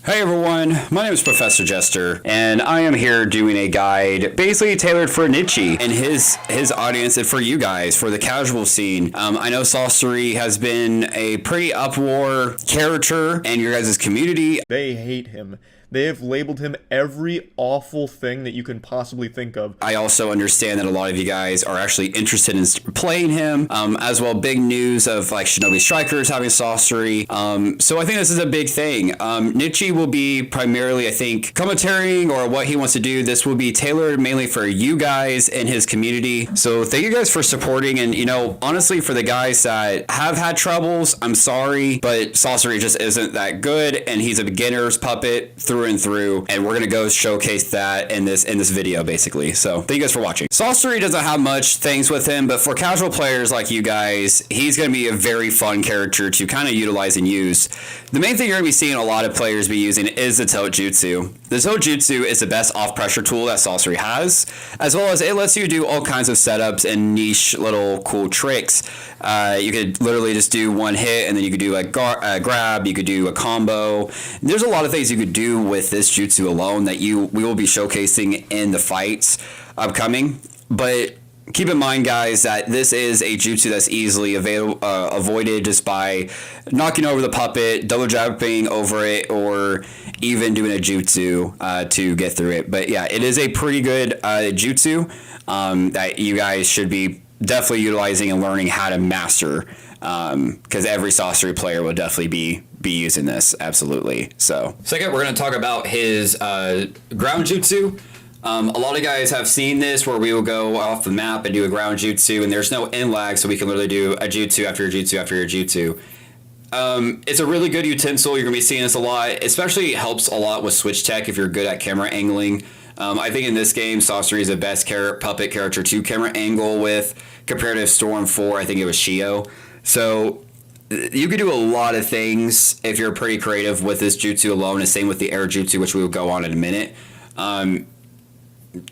Hey everyone, my name is Professor Jester, and I am here doing a guide basically tailored for Nietzsche and his audience and for you guys, for the casual scene. I know sorcery has been a pretty uproar character in your guys' community. They hate him. They have labeled him every awful thing that you can possibly think of. I also understand that a lot of you guys are actually interested in playing him, as well. Big news of like Shinobi Strikers having sorcery. So I think this is a big thing. Nietzsche will be primarily, I think, commentating or what he wants to do. This will be tailored mainly for you guys and his community. So thank you guys for supporting. And, you know, honestly, for the guys that have had troubles, I'm sorry, but sorcery just isn't that good. And he's a beginner's puppet through and through, and we're gonna go showcase that in this video basically. So thank you guys for watching. Sorcery doesn't have much things with him, but for casual players like you guys, he's gonna be a very fun character to kind of utilize and use. The main thing you're gonna be seeing a lot of players be using is the tilt jutsu. The tilt jutsu is the best off pressure tool that sorcery has, as well as it lets you do all kinds of setups and niche little cool tricks. You could literally just do one hit, and then you could do a grab, you could do a combo. There's a lot of things you could do with this jutsu alone that we will be showcasing in the fights upcoming. But keep in mind, guys, that this is a jutsu that's easily avoided just by knocking over the puppet, double jumping over it, or even doing a jutsu to get through it. But yeah, it is a pretty good jutsu that you guys should be definitely utilizing and learning how to master, because every sorcery player will definitely be using this, absolutely. So second, we're going to talk about his ground jutsu. A lot of guys have seen this where we will go off the map and do a ground jutsu, and there's no end lag, so we can literally do a jutsu after a jutsu after a jutsu. It's a really good utensil. You're going to be seeing this a lot. Especially helps a lot with switch tech if you're good at camera angling. I think in this game, sorcery is the best puppet character to camera angle with compared to Storm 4. I think it was Shio. So you could do a lot of things if you're pretty creative with this jutsu alone, and same with the air jutsu, which we will go on in a minute.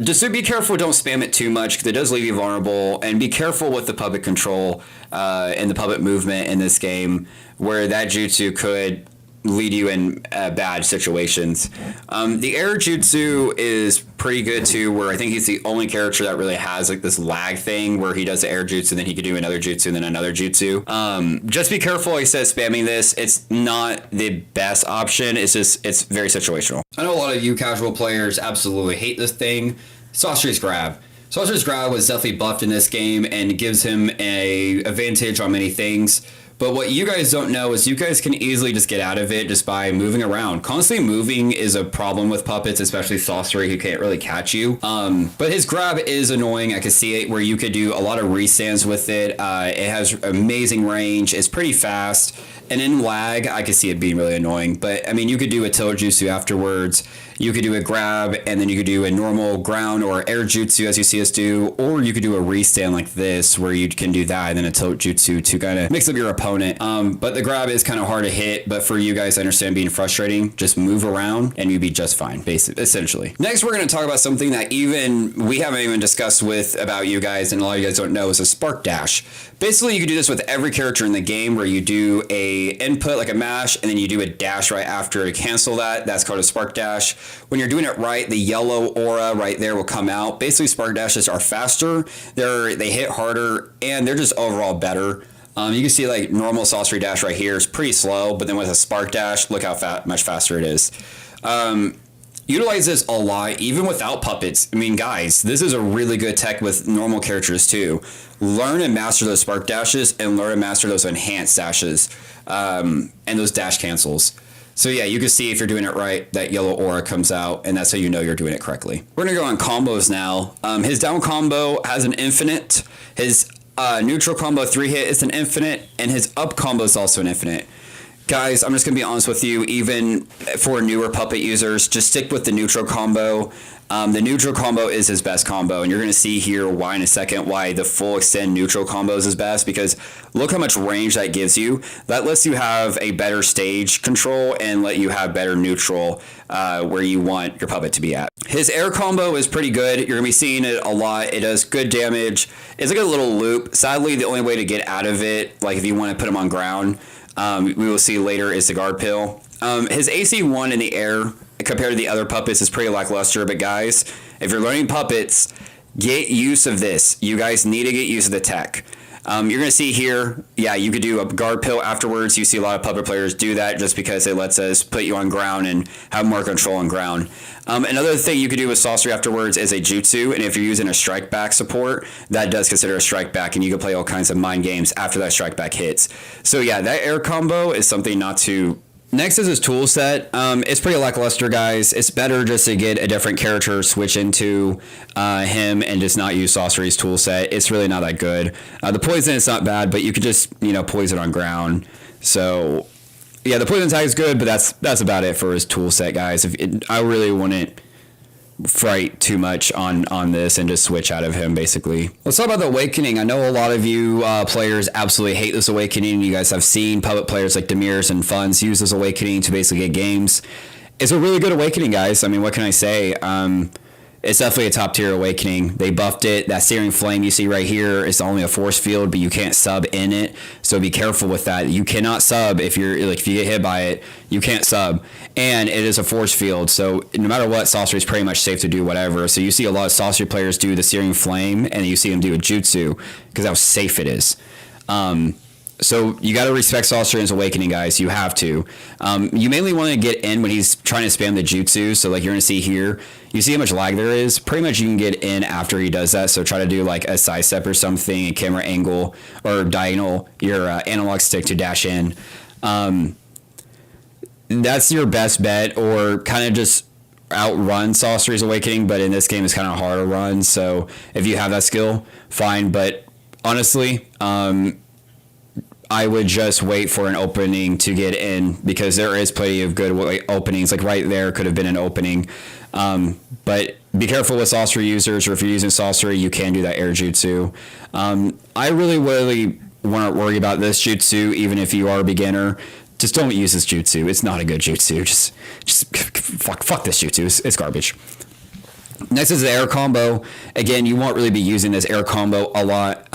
Just be careful, don't spam it too much, because it does leave you vulnerable, and be careful with the puppet control and the puppet movement in this game, where that jutsu could lead you in bad situations. The air jutsu is pretty good too, where I think he's the only character that really has like this lag thing where he does the air jutsu and then he could do another jutsu and then another jutsu. Just be careful, like I said, spamming this. It's not the best option. It's very situational. I know a lot of you casual players absolutely hate this thing. Sorcery's Grab. Sorcerer's Grab was definitely buffed in this game and gives him a advantage on many things. But what you guys don't know is you guys can easily just get out of it just by moving around. Constantly moving is a problem with puppets, especially sorcery, who can't really catch you. But his grab is annoying. I can see it where you could do a lot of restands with it. It has amazing range. It's pretty fast. And in lag, I could see it being really annoying. But, I mean, you could do a tilt jutsu afterwards. You could do a grab, and then you could do a normal ground or air jutsu, as you see us do. Or you could do a restand like this, where you can do that, and then a tilt jutsu to kind of mix up your opponent. But the grab is kind of hard to hit. But for you guys, I understand being frustrating. Just move around, and you'd be just fine, basically, essentially. Next, we're going to talk about something that we haven't even discussed about you guys, and a lot of you guys don't know, is a spark dash. Basically, you can do this with every character in the game, where you do a input like a mash, and then you do a dash right after to cancel that. That's called a spark dash. When you're doing it right, the yellow aura right there will come out. Basically, spark dashes are faster, they hit harder, and they're just overall better. You can see like normal sorcery dash right here is pretty slow, but then with a spark dash, look how much faster it is. Utilize this a lot, even without puppets. I mean, guys, this is a really good tech with normal characters too. Learn and master those spark dashes, and learn and master those enhanced dashes, and those dash cancels. So yeah, you can see if you're doing it right, that yellow aura comes out, and that's how you know you're doing it correctly. We're gonna go on combos now. His down combo has an infinite. His neutral combo 3-hit is an infinite, and his up combo is also an infinite. Guys, I'm just going to be honest with you, even for newer puppet users, just stick with the neutral combo. The neutral combo is his best combo, and you're going to see here why in a second, why the full extend neutral combo is his best, because look how much range that gives you. That lets you have a better stage control and let you have better neutral where you want your puppet to be at. His air combo is pretty good. You're going to be seeing it a lot. It does good damage. It's like a little loop. Sadly, the only way to get out of it, like if you want to put him on ground, we will see later, is the guard pill. His AC1 in the air compared to the other puppets is pretty lackluster, but guys, if you're learning puppets, get use of this. You guys need to get used of the tech. You're going to see here, yeah, you could do a guard pill afterwards. You see a lot of puppet players do that just because it lets us put you on ground and have more control on ground. Another thing you could do with sorcery afterwards is a jutsu, and if you're using a strike back support, that does consider a strike back, and you can play all kinds of mind games after that strike back hits. So yeah, that air combo is something not to. Next is his tool set. It's pretty lackluster, guys. It's better just to get a different character, switch into him, and just not use Sorcery's tool set. It's really not that good. The poison is not bad, but you could just poison on ground. So yeah, the poison tag is good, but that's about it for his tool set, guys. I really wouldn't fright too much on this and just switch out of him, basically. Let's talk about the awakening. I know a lot of you players absolutely hate this awakening. You guys have seen puppet players like Demirs and Funds use this awakening to basically get games. It's a really good awakening, guys. I mean, what can I say? It's definitely a top tier awakening. They buffed it. That Searing Flame you see right here is only a force field, but you can't sub in it. So be careful with that. You cannot sub if you get hit by it. You can't sub, and it is a force field. So no matter what, sorcery is pretty much safe to do whatever. So you see a lot of sorcery players do the Searing Flame, and you see them do a jutsu because how safe it is. So you got to respect Sorcerer's Awakening, guys. You have to. You mainly want to get in when he's trying to spam the jutsu. So like you're going to see here, you see how much lag there is? Pretty much you can get in after he does that. So try to do like a side step or something, a camera angle, or diagonal your analog stick to dash in. That's your best bet, or kind of just outrun Sorcerer's Awakening. But in this game, it's kind of hard to run. So if you have that skill, fine. But honestly, I would just wait for an opening to get in, because there is plenty of good openings. Like right there could have been an opening. But be careful with sorcery users, or if you're using sorcery, you can do that air jutsu. I really want to worry about this jutsu, even if you are a beginner. Just don't use this jutsu. It's not a good jutsu. Just fuck this jutsu. It's garbage. Next is the air combo. Again, you won't really be using this air combo a lot.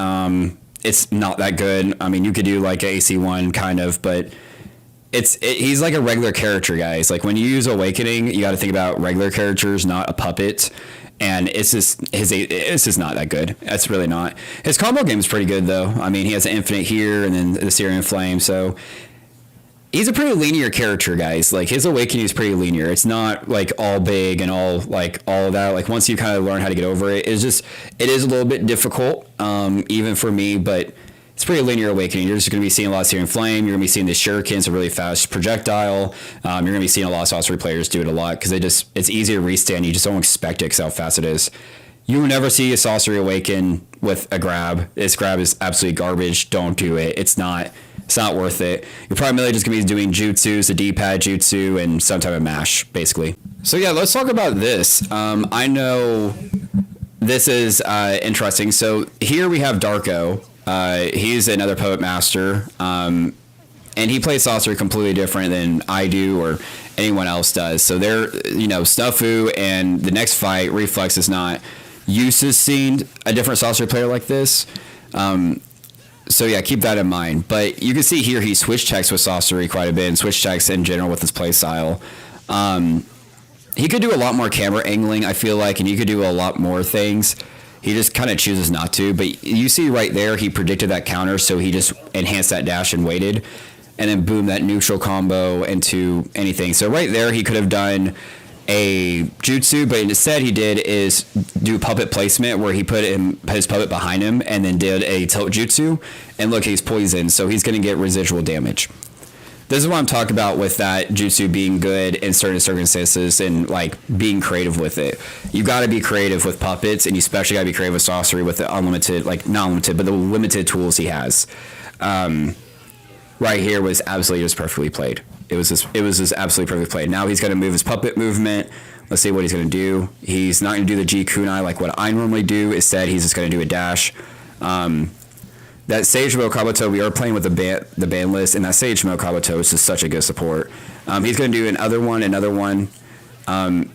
It's not that good. I mean, you could do like AC1 kind of, but he's like a regular character, guys. Like when you use Awakening, you got to think about regular characters, not a puppet. And it's just not that good. That's really not. His combo game is pretty good though. I mean, he has an infinite here and then the Searing Flame. So he's a pretty linear character, guys. Like his Awakening is pretty linear. It's not like all big and all of that. Like once you kind of learn how to get over it, it is a little bit difficult, even for me, but it's pretty linear Awakening. You're just going to be seeing a lot of Searing Flame. You're going to be seeing the Shurikens, a really fast projectile. You're going to be seeing a lot of sorcery players do it a lot because it's easy to restand. You just don't expect it because how fast it is. You will never see a sorcery awaken with a grab. This grab is absolutely garbage. Don't do it. It's not worth it. You're primarily just going to be doing jutsus, a D-pad jutsu, and some type of mash, basically. So yeah, let's talk about this. I know this is interesting. So here we have Darko. He's another Poet Master, and he plays sorcery completely different than I do or anyone else does. So they're, Snufu, and the next fight, Reflex is not used to seeing a different sorcery player like this. So yeah, keep that in mind. But you can see here he switch checks with sorcery quite a bit, and switch checks in general with his play style. He could do a lot more camera angling, I feel like, and he could do a lot more things. He just kind of chooses not to. But you see right there, he predicted that counter, so he just enhanced that dash and waited. And then boom, that neutral combo into anything. So right there, he could have done a jutsu, but instead he did is do puppet placement where he put his puppet behind him and then did a tilt jutsu. And look, he's poisoned, so he's going to get residual damage. This is what I'm talking about with that jutsu being good in certain circumstances and like being creative with it. You got to be creative with puppets, and you especially got to be creative with sorcery with the unlimited, like not unlimited, but the limited tools he has. Right here was absolutely just perfectly played. It was just absolutely perfectly played. Now he's going to move his puppet movement. Let's see what he's going to do. He's not going to do the G kunai like what I normally do. Instead, he's just going to do a dash. That Sage Mo Kabuto, we are playing with the ban list, and that Sage Mo Kabuto is just such a good support. He's going to do another one.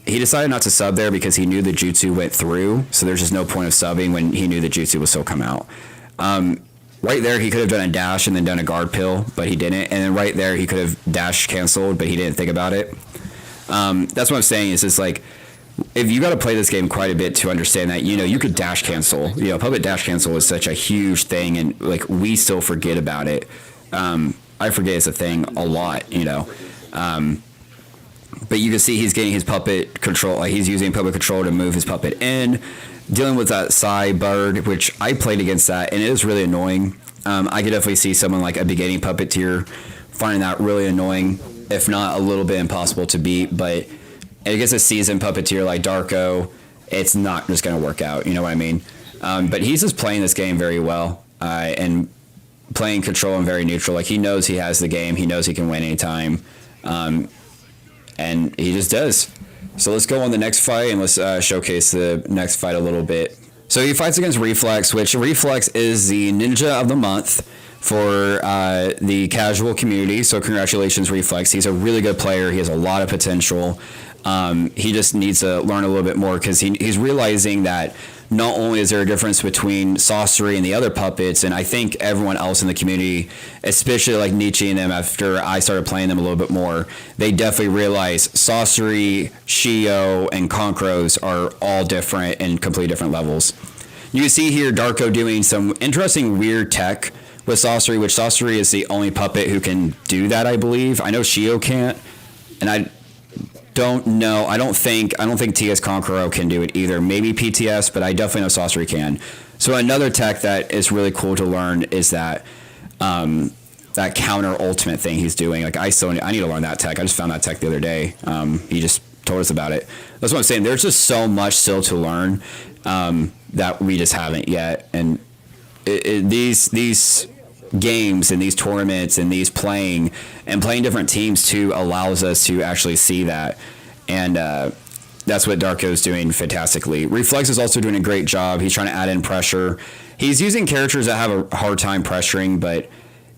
He decided not to sub there because he knew the jutsu went through, so there's just no point of subbing when he knew the jutsu would still come out. right there he could have done a dash and then done a guard pill, but he didn't. And then right there he could have dash canceled, but he didn't think about it. That's what I'm saying is just like, if you got to play this game quite a bit to understand that, you could dash cancel. Public dash cancel is such a huge thing, and like we still forget about it. I forget it's a thing a lot, but you can see he's getting his puppet control. Like he's using puppet control to move his puppet in, dealing with that side bird, which I played against that, and it is really annoying. I could definitely see someone like a beginning puppeteer finding that really annoying, if not a little bit impossible to beat, but against a seasoned puppeteer like Darko, it's not just going to work out. You know what I mean? But he's just playing this game very well and playing control and very neutral. Like he knows he has the game. He knows he can win anytime. And he just does. So let's go on the next fight and let's showcase the next fight a little bit. So he fights against Reflex, which Reflex is the ninja of the month for the casual community. So congratulations, Reflex. He's a really good player. He has a lot of potential. He just needs to learn a little bit more because he's realizing that not only is there a difference between Sorcery and the other puppets, and I think everyone else in the community, especially like Nietzsche and them, after I started playing them a little bit more, they definitely realize Sorcery, Shio, and Konkros are all different and completely different levels. You can see here Darko doing some interesting weird tech with Sorcery, which Sorcery is the only puppet who can do that, I believe. I know Shio can't, and I don't know. I don't think TS Conqueror can do it either. Maybe PTS, but I definitely know Sorcery can. So another tech that is really cool to learn is that that counter ultimate thing he's doing. Like I need to learn that tech. I just found that tech the other day. He just told us about it. That's what I'm saying. There's just so much still to learn that we just haven't yet. And these games and these tournaments and these playing different teams too allows us to actually see that, and that's what Darko's doing fantastically. Reflex is also doing a great job. He's trying to add in pressure. He's using characters that have a hard time pressuring, but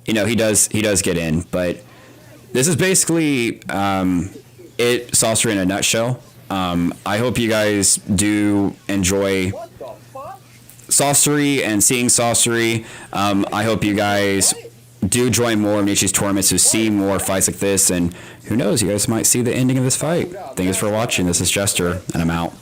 he does get in. But this is basically it, Sorcery in a nutshell. I hope you guys do enjoy Sorcery and seeing Sorcery. I hope you guys do join more of Nietzsche's tournaments to see more fights like this, and who knows, you guys might see the ending of this fight. Thank you for watching. This is Jester, and I'm out.